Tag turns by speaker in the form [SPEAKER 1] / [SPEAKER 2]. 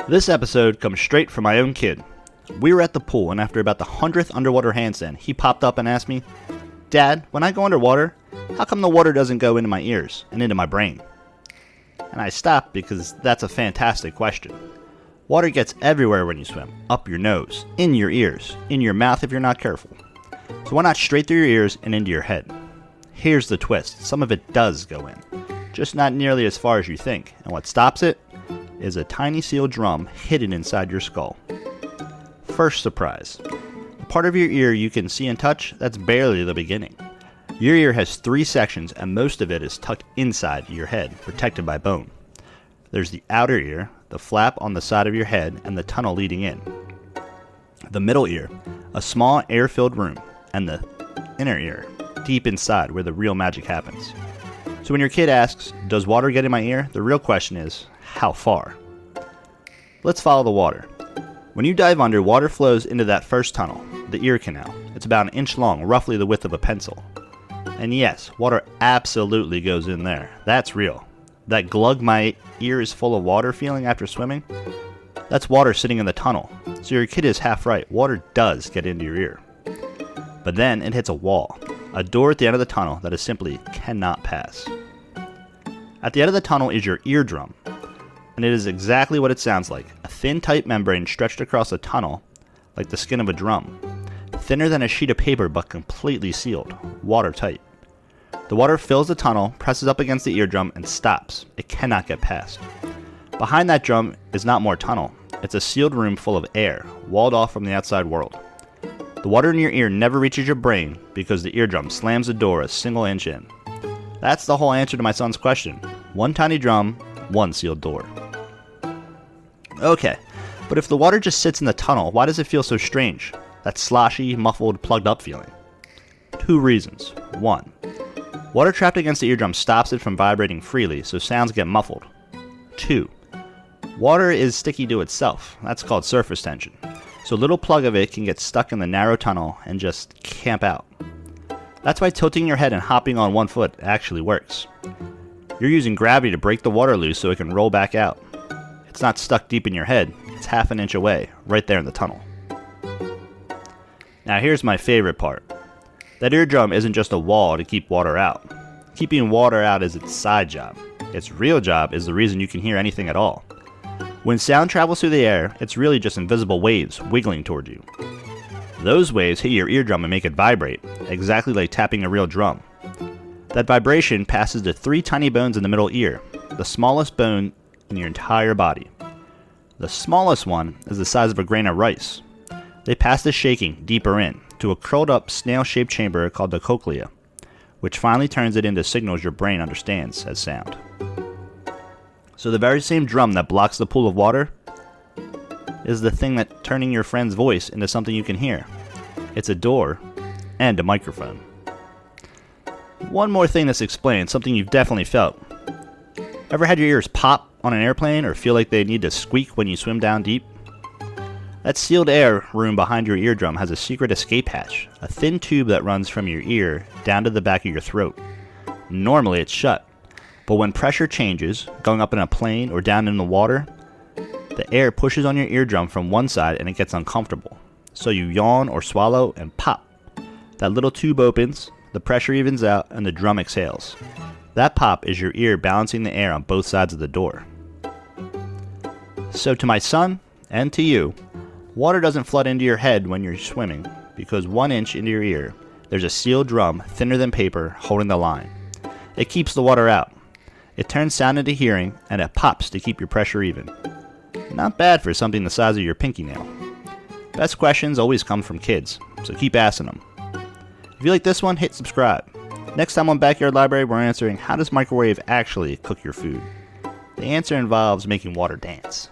[SPEAKER 1] This episode comes straight from my own kid. We were at the pool, and after about the 100th underwater handstand, he popped up and asked me, "Dad, when I go underwater, how come the water doesn't go into my ears and into my brain?" And I stopped because that's a fantastic question. Water gets everywhere when you swim. Up your nose, in your ears, in your mouth if you're not careful. So why not straight through your ears and into your head? Here's the twist. Some of it does go in, just not nearly as far as you think. And what stops it is a tiny sealed drum hidden inside your skull. First surprise. The part of your ear you can see and touch, that's barely the beginning. Your ear has 3 sections and most of it is tucked inside your head, protected by bone. There's the outer ear, the flap on the side of your head, and the tunnel leading in. The middle ear, a small air-filled room, and the inner ear, deep inside where the real magic happens. So when your kid asks, "Does water get in my ear?" the real question is, how far? Let's follow the water. When you dive under, water flows into that first tunnel, the ear canal. It's about 1 inch long, roughly the width of a pencil. And yes, water absolutely goes in there. That's real. That glug my ear is full of water feeling after swimming, that's water sitting in the tunnel. So your kid is half right. Water does get into your ear. But then it hits a wall, a door at the end of the tunnel that it simply cannot pass. At the end of the tunnel is your eardrum. And it is exactly what it sounds like, a thin, tight membrane stretched across a tunnel like the skin of a drum. Thinner than a sheet of paper but completely sealed, watertight. The water fills the tunnel, presses up against the eardrum, and stops. It cannot get past. Behind that drum is not more tunnel. It's a sealed room full of air, walled off from the outside world. The water in your ear never reaches your brain because the eardrum slams the door a single inch in. That's the whole answer to my son's question. One tiny drum, one sealed door. Okay, but if the water just sits in the tunnel, why does it feel so strange? That sloshy, muffled, plugged up feeling. 2 reasons. 1. Water trapped against the eardrum stops it from vibrating freely, so sounds get muffled. 2. Water is sticky to itself. That's called surface tension. So a little plug of it can get stuck in the narrow tunnel and just camp out. That's why tilting your head and hopping on one foot actually works. You're using gravity to break the water loose so it can roll back out. It's not stuck deep in your head, it's half an inch away, right there in the tunnel. Now here's my favorite part. That eardrum isn't just a wall to keep water out. Keeping water out is its side job. Its real job is the reason you can hear anything at all. When sound travels through the air, it's really just invisible waves wiggling toward you. Those waves hit your eardrum and make it vibrate, exactly like tapping a real drum. That vibration passes to 3 tiny bones in the middle ear, the smallest bone in your entire body. The smallest one is the size of a grain of rice. They pass the shaking deeper in, to a curled up snail-shaped chamber called the cochlea, which finally turns it into signals your brain understands as sound. So the very same drum that blocks the pool of water is the thing that's turning your friend's voice into something you can hear. It's a door and a microphone. One more thing this explains, something you've definitely felt. Ever had your ears pop on an airplane or feel like they need to squeak when you swim down deep? That sealed air room behind your eardrum has a secret escape hatch, a thin tube that runs from your ear down to the back of your throat. Normally it's shut, but when pressure changes, going up in a plane or down in the water, the air pushes on your eardrum from one side and it gets uncomfortable. So you yawn or swallow and pop. That little tube opens, the pressure evens out, and the drum exhales. That pop is your ear balancing the air on both sides of the door. So to my son, and to you, water doesn't flood into your head when you're swimming, because 1 inch into your ear, there's a sealed drum thinner than paper holding the line. It keeps the water out. It turns sound into hearing, and it pops to keep your pressure even. Not bad for something the size of your pinky nail. Best questions always come from kids, so keep asking them. If you like this one, hit subscribe. Next time on Backyard Library, we're answering, how does microwave actually cook your food? The answer involves making water dance.